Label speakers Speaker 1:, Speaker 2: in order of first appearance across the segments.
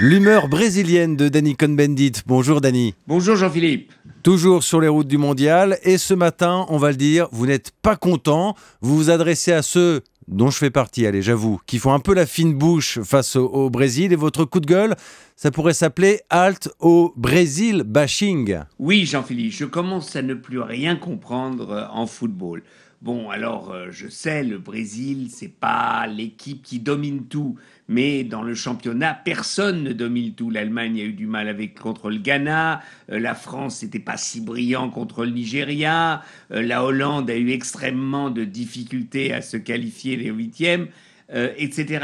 Speaker 1: L'humeur brésilienne de Dany Cohn-Bendit. Bonjour Dany.
Speaker 2: Bonjour Jean-Philippe.
Speaker 1: Toujours sur les routes du mondial. Et ce matin, on va le dire, vous n'êtes pas content. Vous vous adressez à ceux dont je fais partie, allez, j'avoue, qui font un peu la fine bouche face au Brésil. Et votre coup de gueule, ça pourrait s'appeler Halt au Brésil bashing.
Speaker 2: Oui Jean-Philippe, je commence à ne plus rien comprendre en football. Bon, alors, je sais, le Brésil, c'est pas l'équipe qui domine tout. Mais dans le championnat, personne ne domine tout. L'Allemagne a eu du mal contre le Ghana. La France n'était pas si brillant contre le Nigeria. La Hollande a eu extrêmement de difficultés à se qualifier les huitièmes. Etc.,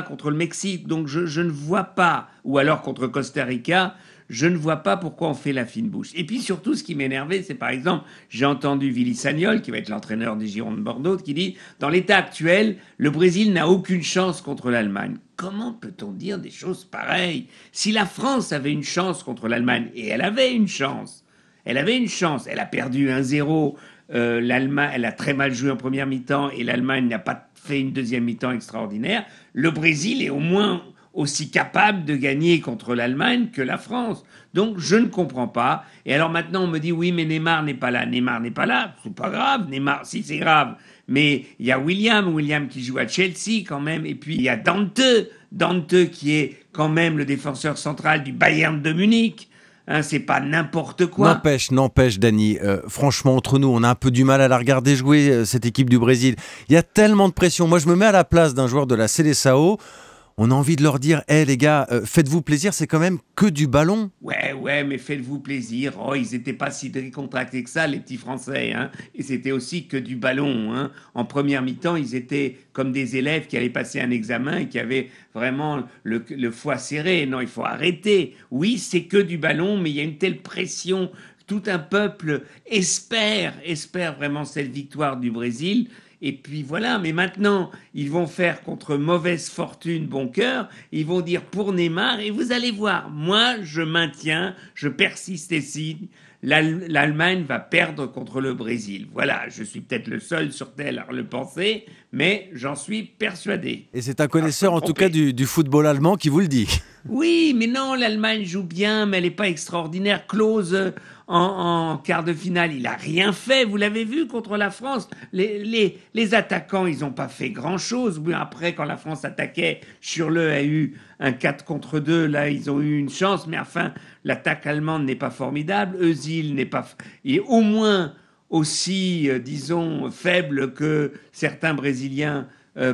Speaker 2: contre le Mexique. Donc je ne vois pas, ou alors contre Costa Rica, je ne vois pas pourquoi on fait la fine bouche. Et puis surtout, ce qui m'énervait, c'est par exemple, j'ai entendu Willy Sagnol, qui va être l'entraîneur des Girondins de Bordeaux, qui dit « Dans l'état actuel, le Brésil n'a aucune chance contre l'Allemagne ». Comment peut-on dire des choses pareilles? Si la France avait une chance contre l'Allemagne, et elle avait une chance, elle a perdu 1-0, l'Allemagne, elle a très mal joué en première mi-temps, et l'Allemagne n'a pas fait une deuxième mi-temps extraordinaire, le Brésil est au moins aussi capable de gagner contre l'Allemagne que la France. Donc, je ne comprends pas. Et alors maintenant, on me dit, oui, mais Neymar n'est pas là. Neymar n'est pas là, c'est pas grave. Neymar, si, c'est grave. Mais il y a William qui joue à Chelsea quand même. Et puis, il y a Dante qui est quand même le défenseur central du Bayern de Munich. Hein, c'est pas n'importe quoi.
Speaker 1: N'empêche, Dany. Franchement, entre nous, on a un peu du mal à la regarder jouer, cette équipe du Brésil. Il y a tellement de pression. Moi, je me mets à la place d'un joueur de la Seleção. On a envie de leur dire, les gars, faites-vous plaisir, c'est quand même que du ballon.
Speaker 2: Ouais, mais faites-vous plaisir. Oh, ils n'étaient pas si décontractés que ça, les petits Français. Hein. Et c'était aussi que du ballon. Hein. En première mi-temps, ils étaient comme des élèves qui allaient passer un examen et qui avaient vraiment le foie serré. Non, il faut arrêter. Oui, c'est que du ballon, mais il y a une telle pression. Tout un peuple espère vraiment cette victoire du Brésil. Et puis voilà, mais maintenant, ils vont faire contre mauvaise fortune, bon cœur, ils vont dire pour Neymar, et vous allez voir, moi, je maintiens, je persiste et signe, l'Allemagne va perdre contre le Brésil. Voilà, je suis peut-être le seul sur Terre à le penser, mais j'en suis persuadé.
Speaker 1: Et c'est un connaisseur en tout cas du football allemand qui vous le dit.
Speaker 2: Oui, mais non, l'Allemagne joue bien, mais elle n'est pas extraordinaire. Klose, en quart de finale, il n'a rien fait. Vous l'avez vu contre la France. Les attaquants, ils n'ont pas fait grand-chose. Après, quand la France attaquait, Schürrle a eu un 4 contre 2. Là, ils ont eu une chance. Mais enfin, l'attaque allemande n'est pas formidable. Özil il est au moins aussi, disons, faible que certains Brésiliens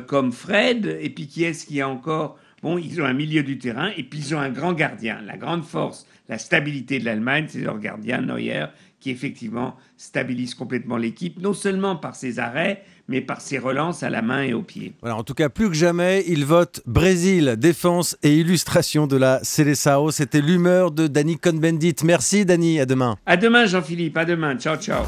Speaker 2: comme Fred. Et puis, qui est-ce qu'il y a encore ? Bon, ils ont un milieu du terrain et puis ils ont un grand gardien. La grande force, la stabilité de l'Allemagne, c'est leur gardien Neuer qui effectivement stabilise complètement l'équipe, non seulement par ses arrêts, mais par ses relances à la main et au pied.
Speaker 1: Voilà, en tout cas, plus que jamais, ils votent Brésil, défense et illustration de la Seleção. C'était l'humeur de Dany Cohn-Bendit. Merci Dany, à demain.
Speaker 2: À demain Jean-Philippe, à demain. Ciao, ciao.